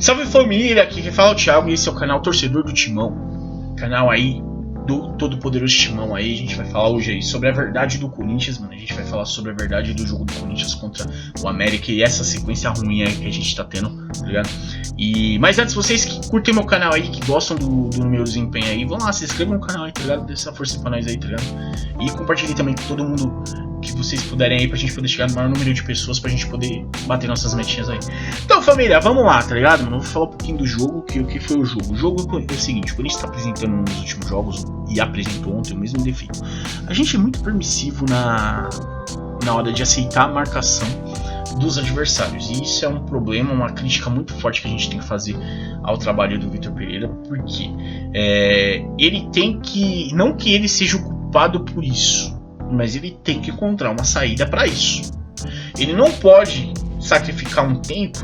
Salve família, aqui quem fala é o Thiago e esse é o canal Torcedor do Timão. Canal aí do todo poderoso Timão aí. A gente vai falar hoje aí sobre a verdade do Corinthians, mano. A gente vai falar sobre a verdade do jogo do Corinthians contra o América e essa sequência ruim aí que a gente tá tendo, tá ligado? Mas antes, vocês que curtem meu canal aí, que gostam do meu desempenho aí, vão lá, se inscrevam no canal aí, tá ligado? Dê essa força pra nós aí, tá ligado? E compartilhem também com todo mundo que vocês puderem aí, pra gente poder chegar no maior número de pessoas, pra gente poder bater nossas metinhas aí. Então, família, vamos lá, tá ligado, mano? Vou falar um pouquinho do jogo, o que foi o jogo. O jogo é o seguinte, o Corinthians tá apresentando nos últimos jogos, e apresentou ontem o mesmo defeito. A gente é muito permissivo na hora de aceitar a marcação dos adversários, e isso é um problema, uma crítica muito forte que a gente tem que fazer ao trabalho do Vitor Pereira, porque ele tem que, não que ele seja o culpado por isso, mas ele tem que encontrar uma saída para isso. Ele não pode sacrificar um tempo,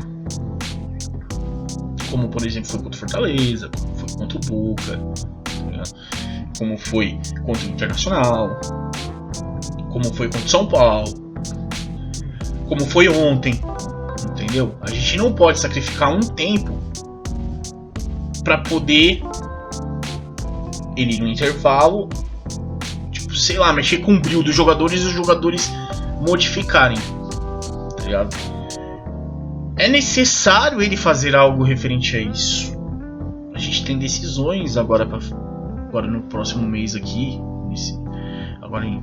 como por exemplo foi contra o Fortaleza, como foi contra o Boca, né? Como foi contra o Internacional, como foi contra o São Paulo, como foi ontem, entendeu? A gente não pode sacrificar um tempo para poder ele ir no intervalo, tipo, sei lá, mexer com o brilho dos jogadores e os jogadores modificarem, tá ligado? É necessário ele fazer algo referente a isso. A gente tem decisões agora no próximo mês aqui, agora em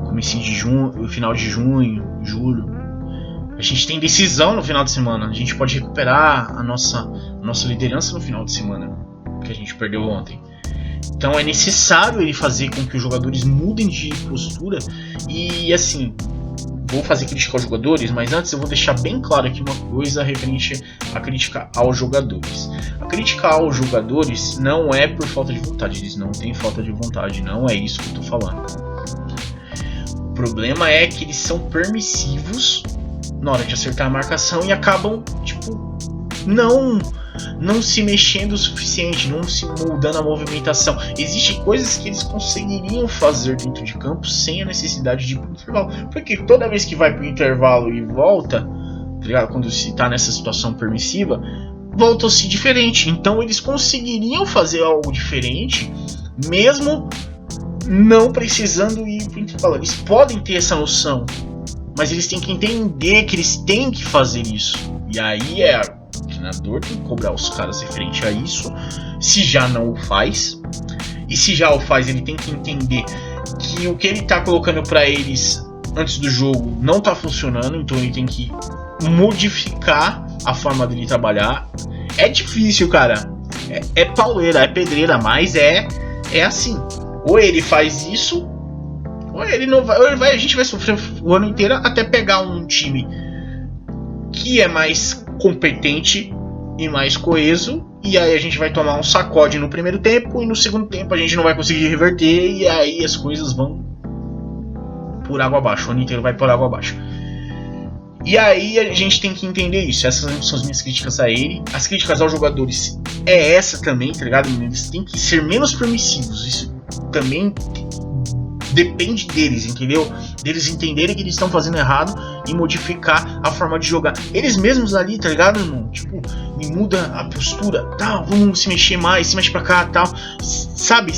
comecinho de junho, final de junho, julho. A gente tem decisão no final de semana. A gente pode recuperar a nossa liderança no final de semana que a gente perdeu ontem. Então é necessário ele fazer com que os jogadores mudem de postura. E assim, vou fazer crítica aos jogadores, mas antes eu vou deixar bem claro aqui uma coisa referente à crítica aos jogadores. A crítica aos jogadores não é por falta de vontade, eles não têm falta de vontade, não é isso que eu tô falando. O problema é que eles são permissivos na hora de acertar a marcação e acabam, tipo, não se mexendo o suficiente, não se moldando a movimentação. Existem coisas que eles conseguiriam fazer dentro de campo sem a necessidade de ir pro intervalo, porque toda vez que vai pro intervalo e volta, tá ligado? Quando se tá nessa situação permissiva, volta-se diferente. Então eles conseguiriam fazer algo diferente mesmo não precisando ir pro intervalo. Eles podem ter essa noção, mas eles têm que entender que eles têm que fazer isso. E aí o treinador tem que cobrar os caras referente a isso, se já não o faz. E se já o faz, ele tem que entender que o que ele tá colocando para eles antes do jogo não tá funcionando, então ele tem que modificar a forma dele trabalhar. É difícil, cara. É pauleira, é pedreira, mas é assim. Ou ele faz isso, ou ele não vai, a gente vai sofrer o ano inteiro até pegar um time que é mais competente e mais coeso, e aí a gente vai tomar um sacode no primeiro tempo e no segundo tempo a gente não vai conseguir reverter, e aí as coisas vão por água abaixo, o ano inteiro vai por água abaixo. E aí a gente tem que entender isso. Essas são as minhas críticas a ele. As críticas aos jogadores é essa também, tá ligado? Eles têm que ser menos permissivos. Isso também depende deles, entendeu? Deles entenderem que eles estão fazendo errado e modificar a forma de jogar. Eles mesmos ali, tá ligado, irmão? Tipo, me muda a postura, tal, vamos se mexer mais, se mexe pra cá, tal. Sabe?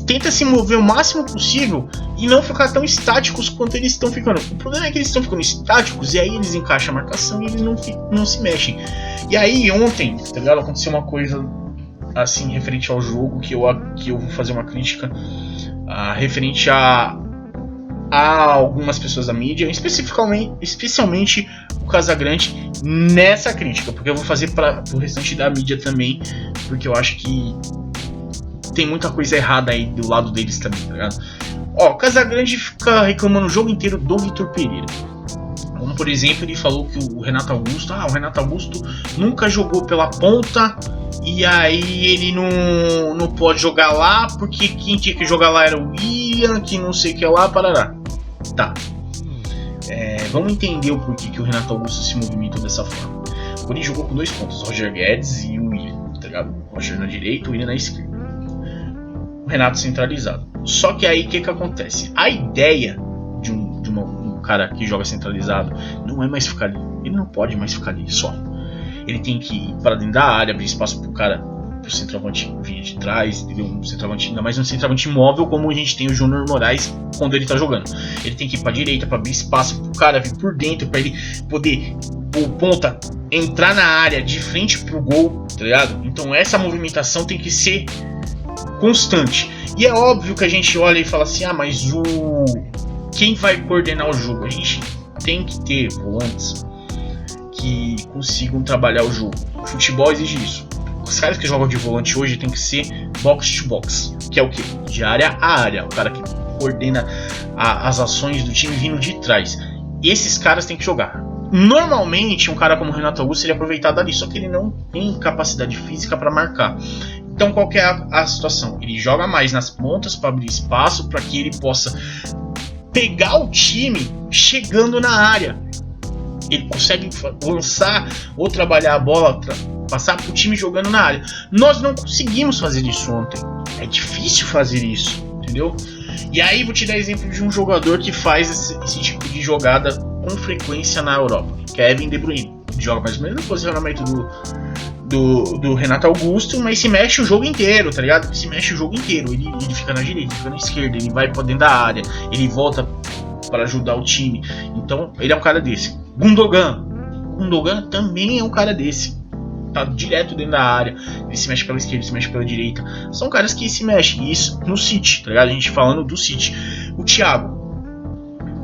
Tenta se mover o máximo possível e não ficar tão estáticos quanto eles estão ficando. O problema é que eles estão ficando estáticos e aí eles encaixam a marcação e eles não se mexem. E aí ontem, tá ligado? Aconteceu uma coisa assim referente ao jogo que eu vou fazer uma crítica referente a algumas pessoas da mídia, especialmente o Casagrande nessa crítica, porque eu vou fazer para o restante da mídia também, porque eu acho que tem muita coisa errada aí do lado deles também, tá ligado? O Casagrande fica reclamando o jogo inteiro do Vitor Pereira. Como por exemplo, ele falou que o Renato Augusto nunca jogou pela ponta, e aí ele não pode jogar lá, porque quem tinha que jogar lá era o William, que não sei o que lá, parará. Tá. Vamos entender o porquê que o Renato Augusto se movimentou dessa forma. Quando ele jogou com dois pontos, o Roger Guedes e o William, tá ligado? O Roger na direita, o William na esquerda. O Renato centralizado. Só que aí o que acontece? A ideia de um cara que joga centralizado não é mais ficar ali. Ele não pode mais ficar ali só. Ele tem que ir para dentro da área, abrir espaço pro cara, pro centroavante vir de trás, entendeu? Um centroavante, ainda mais um centroavante móvel como a gente tem o Júnior Moraes quando ele tá jogando. Ele tem que ir pra direita para abrir espaço pro cara vir por dentro, para ele poder, o ponta, entrar na área de frente pro gol, tá ligado? Então essa movimentação tem que ser constante. E é óbvio que a gente olha e fala assim, mas quem vai coordenar o jogo? A gente tem que ter volantes que consigam trabalhar o jogo. O futebol exige isso. Os caras que jogam de volante hoje tem que ser box to box, que é o quê? De área a área, o cara que coordena as ações do time vindo de trás. Esses caras têm que jogar. Normalmente um cara como o Renato Augusto seria aproveitado ali, só que ele não tem capacidade física para marcar. Então qual que é a situação? Ele joga mais nas pontas para abrir espaço, para que ele possa pegar o time chegando na área. Ele consegue lançar ou trabalhar a bola, passar para o time jogando na área. Nós não conseguimos fazer isso ontem. É difícil fazer isso, entendeu? E aí vou te dar exemplo de um jogador que faz esse tipo de jogada com frequência na Europa, Kevin De Bruyne. Ele joga mais ou menos no posicionamento do Renato Augusto, mas se mexe o jogo inteiro, tá ligado? Se mexe o jogo inteiro. Ele fica na direita, fica na esquerda, ele vai pra dentro da área, ele volta para ajudar o time. Então ele é um cara desse. Gundogan também é um cara desse. Tá direto dentro da área, ele se mexe pela esquerda, ele se mexe pela direita. São caras que se mexem, isso no City, tá ligado? A gente falando do City. O Thiago,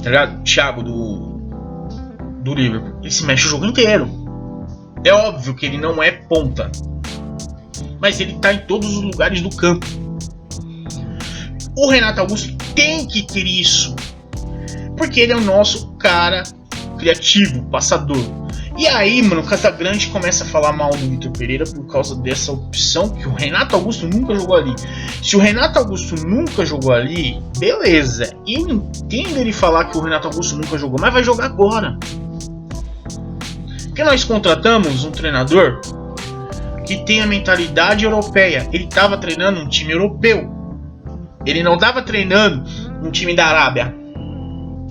tá ligado? O Thiago do Liverpool, ele se mexe o jogo inteiro. É óbvio que ele não é ponta, mas ele tá em todos os lugares do campo. O Renato Augusto tem que ter isso, porque ele é o nosso cara criativo, passador. E aí, mano, o Casagrande começa a falar mal do Vitor Pereira por causa dessa opção que o Renato Augusto nunca jogou ali. Se o Renato Augusto nunca jogou ali, beleza. Eu entendo ele falar que o Renato Augusto nunca jogou, mas vai jogar agora. Porque nós contratamos um treinador que tem a mentalidade europeia. Ele estava treinando um time europeu. Ele não estava treinando um time da Arábia.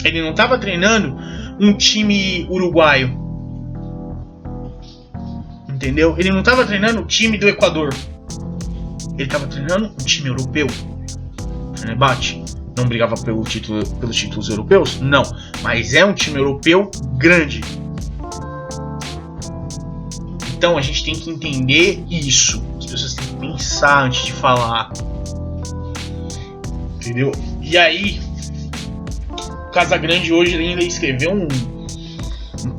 Ele não estava treinando um time uruguaio. Entendeu? Ele não estava treinando o time do Equador. Ele estava treinando um time europeu. Fenerbahçe não brigava pelos títulos europeus? Não. Mas é um time europeu grande. Então a gente tem que entender isso. As pessoas têm que pensar antes de falar. Entendeu? E aí, o Casagrande hoje ainda escreveu um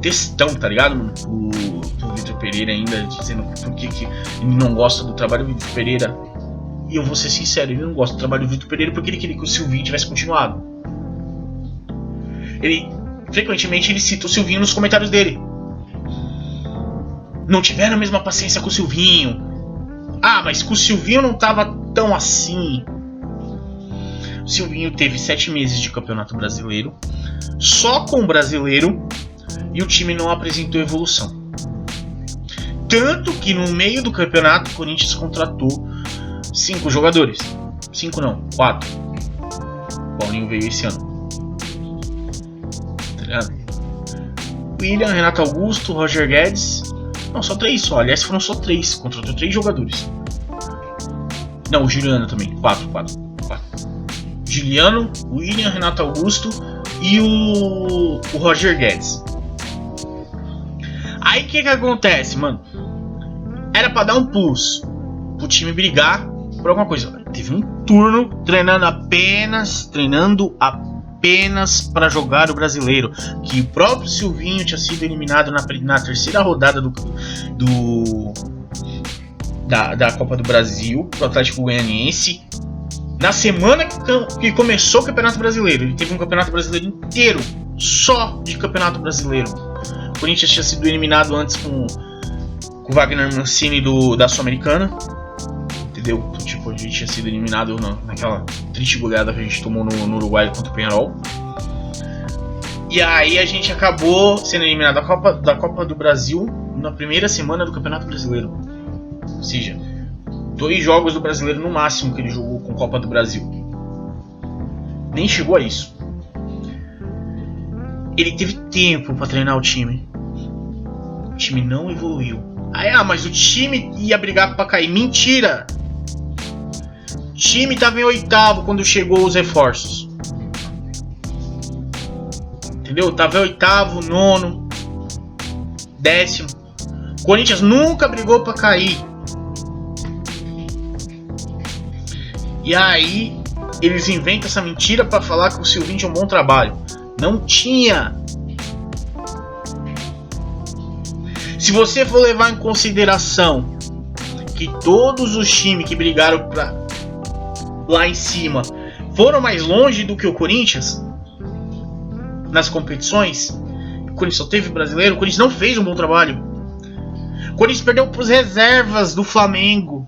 textão, tá ligado? Do Vitor Pereira ainda, dizendo por que ele não gosta do trabalho do Vitor Pereira. E eu vou ser sincero, ele não gosta do trabalho do Vitor Pereira porque ele queria que o Silvinho tivesse continuado. Frequentemente ele cita o Silvinho nos comentários dele. Não tiveram a mesma paciência com o Silvinho. Mas com o Silvinho não tava tão assim. O Silvinho teve 7 meses de Campeonato Brasileiro, só com o Brasileiro, e o time não apresentou evolução. Tanto que no meio do campeonato o Corinthians contratou 5 jogadores. 5 não, 4. O Paulinho veio esse ano. Tá ligado? William, Renato Augusto, Roger Guedes. Não, só 3 só. Aliás, foram só 3. Contratou 3 jogadores. Não, o Juliano também. 4. Juliano, William, Renato Augusto e o Roger Guedes. Aí o que acontece, mano? Era pra dar um plus pro time brigar por alguma coisa. Teve um turno treinando apenas para jogar o Brasileiro, que o próprio Silvinho tinha sido eliminado na terceira rodada da Copa do Brasil pro Atlético Goianiense. Na semana que começou o Campeonato Brasileiro, ele teve um Campeonato Brasileiro inteiro só de Campeonato Brasileiro. O Corinthians tinha sido eliminado antes com o Wagner Mancini da Sul-Americana. Entendeu? Tipo, a gente tinha sido eliminado naquela triste goleada que a gente tomou no Uruguai contra o Peñarol. E aí a gente acabou sendo eliminado da Copa do Brasil na primeira semana do Campeonato Brasileiro. Ou seja, 2 jogos do Brasileiro no máximo que ele jogou com Copa do Brasil. Nem chegou a isso. Ele teve tempo para treinar o time. O time não evoluiu. Aí, mas o time ia brigar pra cair. Mentira! O time tava em 8º quando chegou os reforços. Entendeu? Tava em 8º, 9º, 10º. O Corinthians nunca brigou pra cair. E aí eles inventam essa mentira pra falar que o Silvinho tinha um bom trabalho. Não tinha. Se você for levar em consideração que todos os times que brigaram pra lá em cima foram mais longe do que o Corinthians nas competições, o Corinthians só teve brasileiro, o Corinthians não fez um bom trabalho. O Corinthians perdeu para os reservas do Flamengo.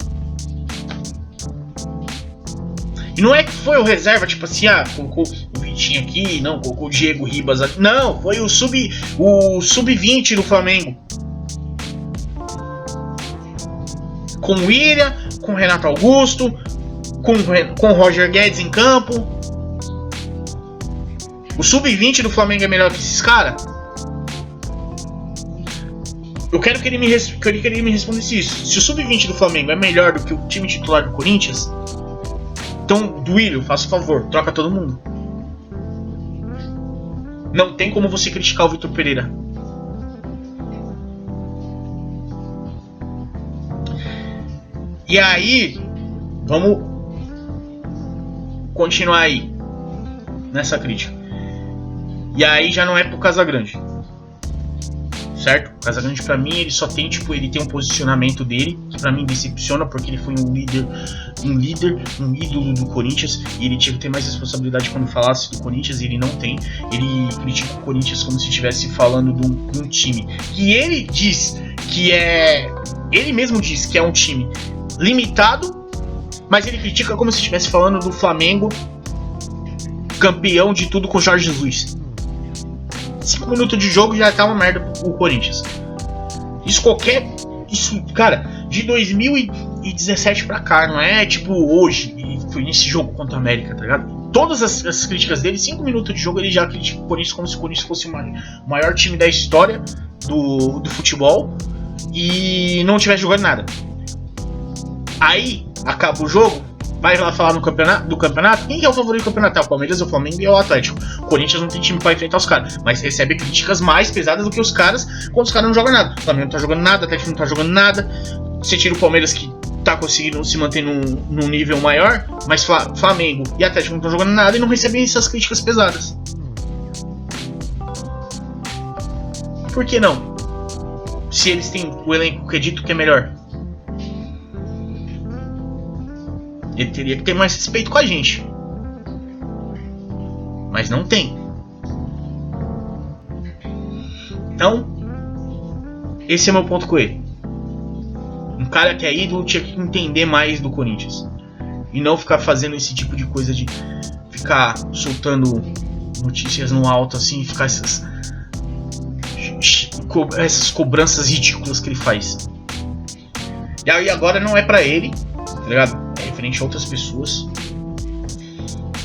E não é que foi o reserva, tipo assim, colocou o Vitinho aqui, não, colocou o Diego Ribas aqui. Não, foi o sub-20 do Flamengo. Com o William, com o Renato Augusto, com o Roger Guedes em campo. O sub-20 do Flamengo é melhor que esses caras? Eu quero que ele me respondesse isso. Se o sub-20 do Flamengo é melhor do que o time titular do Corinthians, então, Duílio, faça o favor, troca todo mundo. Não tem como você criticar o Vitor Pereira. E aí, vamos continuar aí nessa crítica. E aí já não é pro Casagrande, certo? O Casagrande, pra mim, ele só tem, ele tem um posicionamento dele que pra mim decepciona, porque ele foi um ídolo do Corinthians, e ele tinha que ter mais responsabilidade quando falasse do Corinthians, e ele não tem. Ele critica o Corinthians como se estivesse falando de um time que ele diz que é... Ele mesmo diz que é um time limitado, mas ele critica como se estivesse falando do Flamengo campeão de tudo com Jorge Jesus. 5 minutos de jogo já tá uma merda pro Corinthians. Isso, cara, de 2017 pra cá, não é tipo hoje, e foi nesse jogo contra a América, tá ligado? Todas as críticas dele, 5 minutos de jogo, ele já critica o Corinthians como se o Corinthians fosse o maior time da história do futebol e não tivesse jogando nada. Aí, acaba o jogo, vai lá falar do campeonato. Quem que é o favorito do campeonato? É o Palmeiras, o Flamengo e o Atlético. O Corinthians não tem time pra enfrentar os caras, mas recebe críticas mais pesadas do que os caras quando os caras não jogam nada. O Flamengo não tá jogando nada, o Atlético não tá jogando nada. Você tira o Palmeiras, que tá conseguindo se manter num nível maior, mas Flamengo e Atlético não estão jogando nada e não recebem essas críticas pesadas. Por que não? Se eles têm o elenco que é dito que é melhor. Ele teria que ter mais respeito com a gente. Mas não tem. Então, esse é meu ponto com ele. Um cara que é ídolo tinha que entender mais do Corinthians. E não ficar fazendo esse tipo de coisa de ficar soltando notícias no alto assim, ficar essas cobranças ridículas que ele faz. E aí agora não é pra ele, tá ligado? É referente a outras pessoas.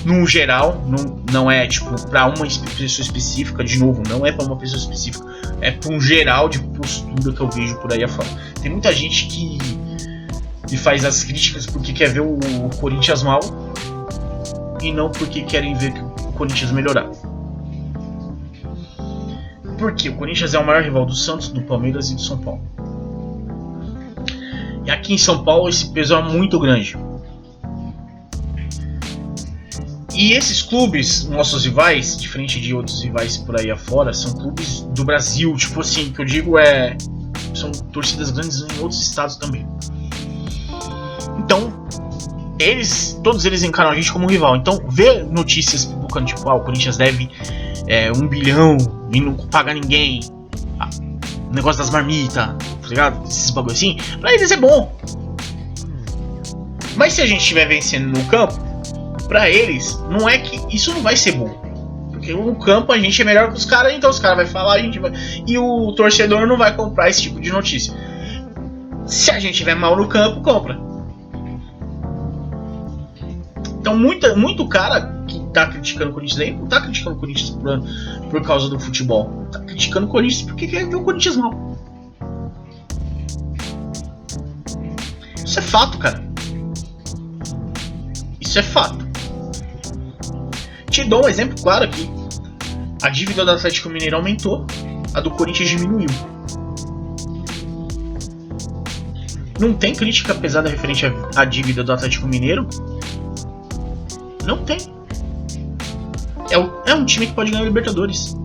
No geral, não é tipo pra uma pessoa específica, de novo, não é pra uma pessoa específica, é pra um geral de postura que eu vejo por aí afora. Tem muita gente que faz as críticas porque quer ver o Corinthians mal e não porque querem ver o Corinthians melhorar. Porque o Corinthians é o maior rival do Santos, do Palmeiras e do São Paulo. E aqui em São Paulo esse peso é muito grande. E esses clubes, nossos rivais, diferente de outros rivais por aí afora, são clubes do Brasil, tipo assim, que eu digo são torcidas grandes em outros estados também. Então, todos eles encaram a gente como um rival. Então, ver notícias publicando, tipo, o Corinthians deve 1 bilhão e não paga ninguém, o negócio das marmitas, tá ligado? Esses bagulho assim, pra eles é bom. Mas se a gente estiver vencendo no campo, pra eles, não é que isso não vai ser bom. Porque no campo a gente é melhor que os caras, então os caras vão falar, a gente vai... E o torcedor não vai comprar esse tipo de notícia. Se a gente estiver mal no campo, compra. Então muito cara que tá criticando o Corinthians aí, não tá criticando o Corinthians por causa do futebol. Tá criticando o Corinthians porque quer ver o Corinthians mal. Isso é fato, cara. Isso é fato. Te dou um exemplo claro aqui. A dívida do Atlético Mineiro aumentou, a do Corinthians diminuiu. Não tem crítica pesada referente à dívida do Atlético Mineiro? Não tem. É um time que pode ganhar a Libertadores.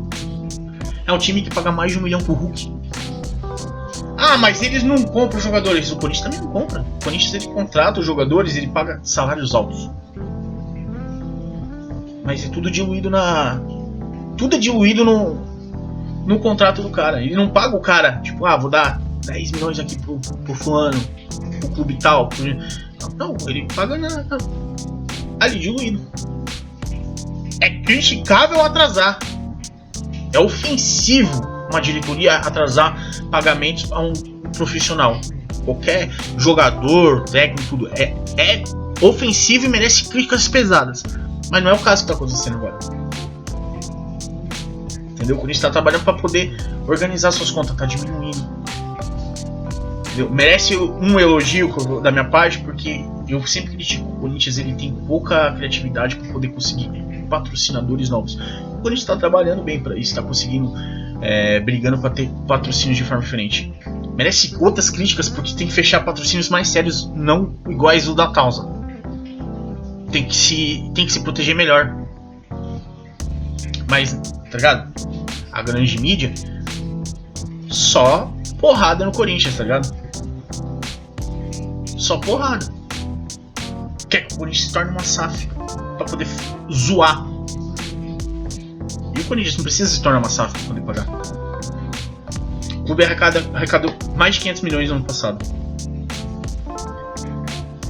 É um time que paga mais de 1 milhão pro Hulk. Ah, mas eles não compram jogadores. O Corinthians também não compra. O Corinthians ele contrata os jogadores, ele paga salários altos. Mas é tudo diluído no contrato do cara. Ele não paga o cara, tipo, vou dar 10 milhões aqui pro fulano, pro clube tal. Não, ele paga ali diluído. É criticável atrasar. É ofensivo uma diretoria atrasar pagamentos a um profissional. Qualquer jogador, técnico, tudo. É ofensivo e merece críticas pesadas. Mas não é o caso que está acontecendo agora. Entendeu? O Corinthians está trabalhando para poder organizar suas contas, está diminuindo. Entendeu? Merece um elogio da minha parte, porque eu sempre critico o Corinthians, ele tem pouca criatividade para poder conseguir patrocinadores novos. O Corinthians está trabalhando bem para isso, está conseguindo, brigando para ter patrocínios de forma diferente. Merece outras críticas, porque tem que fechar patrocínios mais sérios, não iguais o da causa. Tem que se proteger melhor. Mas, tá ligado? A grande mídia só porrada no Corinthians, tá ligado? Só porrada. Quer que o Corinthians se torne uma SAF pra poder zoar. E o Corinthians não precisa se tornar uma SAF pra poder pagar. O clube arrecadou mais de 500 milhões no ano passado.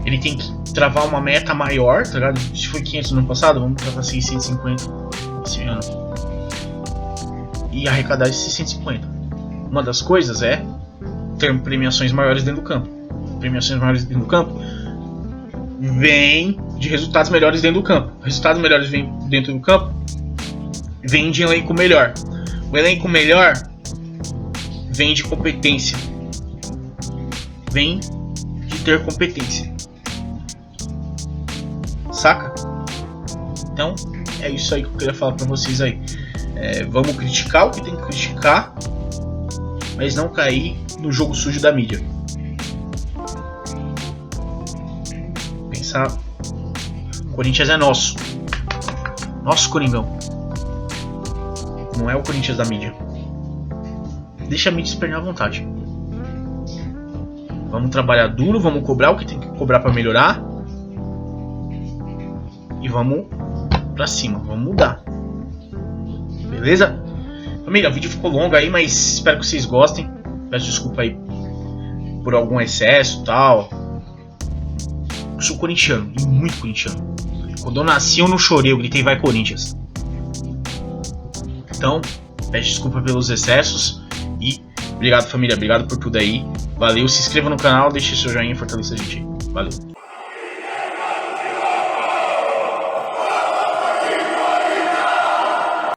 Ele tem que travar uma meta maior, tá ligado? Se foi 500 no ano passado, vamos travar 650 esse ano. E arrecadar esses 650. Uma das coisas é ter premiações maiores dentro do campo. Premiações maiores dentro do campo vem de resultados melhores dentro do campo. Resultados melhores vêm dentro do campo, vem de elenco melhor. O elenco melhor vem de competência. Vem de ter competência. Saca? Então, é isso aí que eu queria falar pra vocês aí. Vamos criticar o que tem que criticar, mas não cair no jogo sujo da mídia. Pensar, o Corinthians é nosso. Nosso Coringão. Não é o Corinthians da mídia. Deixa a mídia espernear à vontade. Vamos trabalhar duro, vamos cobrar o que tem que cobrar pra melhorar. E vamos pra cima, vamos mudar. Beleza? Família, o vídeo ficou longo aí, mas espero que vocês gostem. Peço desculpa aí por algum excesso e tal. Eu sou corintiano, e muito corintiano. Quando eu nasci eu não chorei, eu gritei vai Corinthians. Então, peço desculpa pelos excessos. E obrigado família, obrigado por tudo aí. Valeu, se inscreva no canal, deixe seu joinha e fortaleça a gente. Valeu.